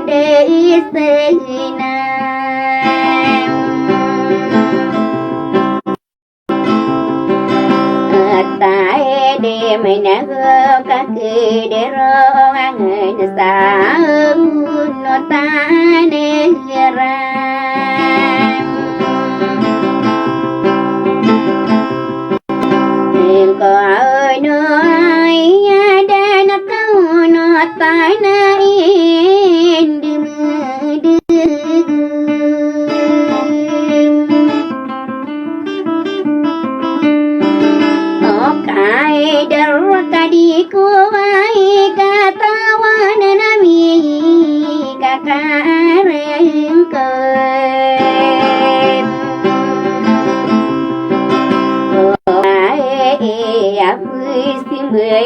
để xây na tại đêm nè các kỳ để rong ngày xa nó ta nên ra có ơi nữa ai đã nó câu nó tai na yên đưa cái đờ tadi ku ai kata wana nami kakareng ke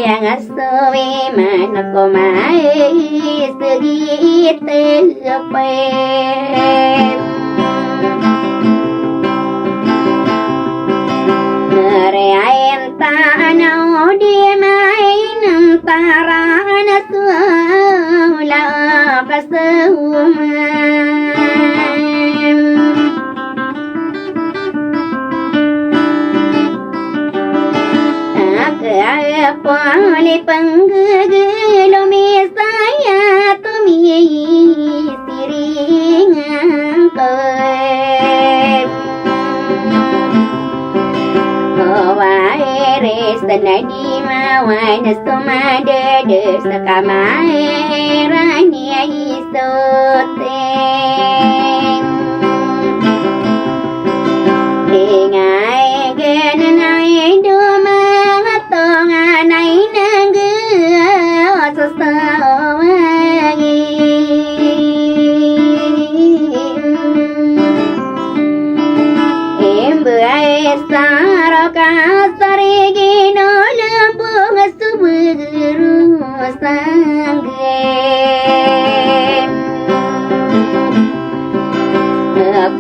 yang asoe mana ko mai segi tepe Reain tanau di main antara nasula kasuma Pali panggulu saya tumi siringan kau Wae senadi mawan sumade sakamai rania isote Ingai genai duma tonganai nanggu sesawangi Imbuai saroka sarigino lembung suburu sangge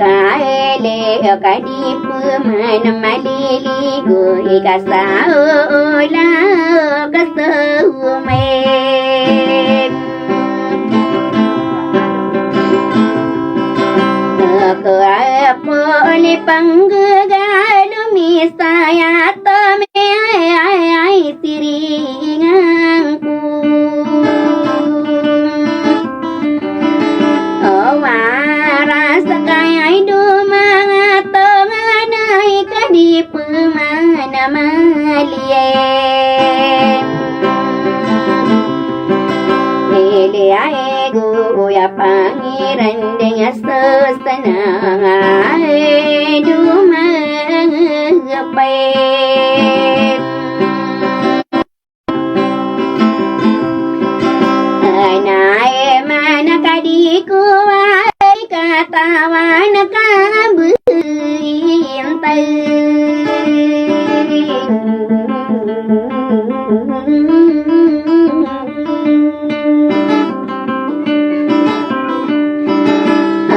Kaele kadipu mana malili goi kasau la kasau me Poli panggalu misaya tome ai siringanku Waras kaya dumang tonganai kadip mana malien Lili aegu ya pangiran dengan sesenang dumang gepet Anai mana kadiku katawan kabintai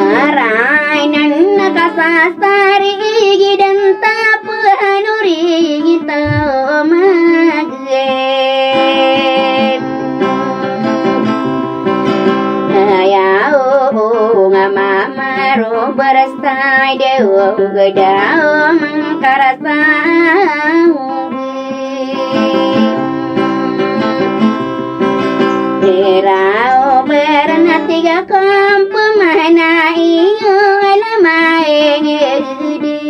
Arainan kasasari gidan tapanuri kita magre Mamaru berasai dewa gedau mengkarasau Dirau berenat tiga kampu mana iyo lama ngedi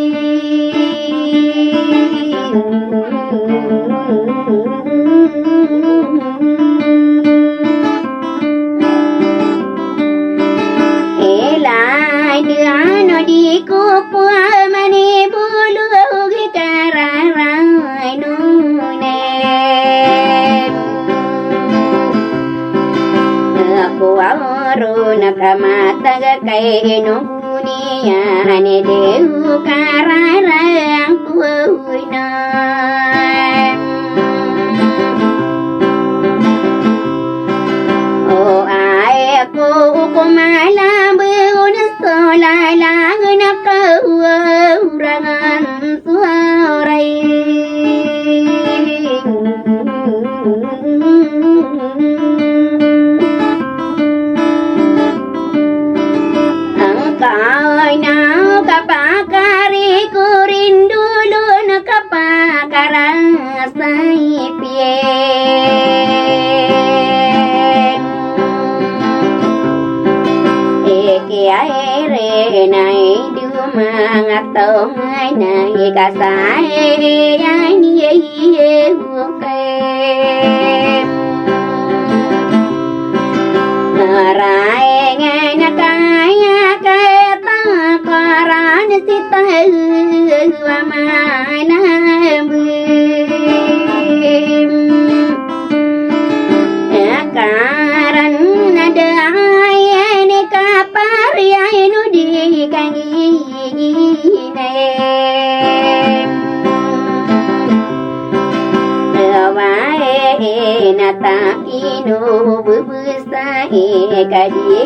Diano di kupu mani bulu gitararai nune Aku auru nakamata gakai nunia ane dehu kararang kuina Oh aku kumalam Sola nak urangan suarai ai re này đưa mà ngặt tàu ngay này cả sai ai ni vô kem rai ngay na cái ta karan si ta mà na karan ada ayane kapar ayanu di kangine wae nata inu bubusai kadi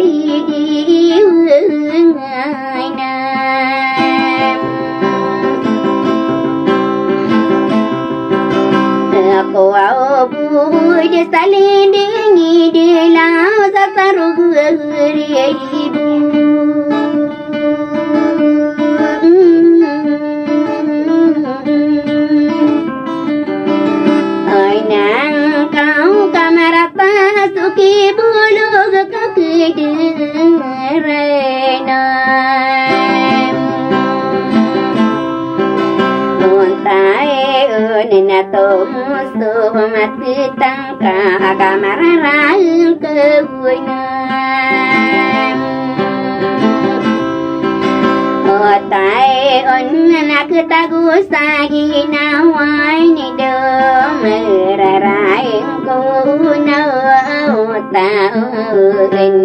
ngaina aku au buj salin dingi di lau sataru ribu ai nang kau kamarata suki bulu kakidurena nena tomusu mati tangka kamararang kebunan otai onna ketagu sagi nawai ni do meraraing ku na otain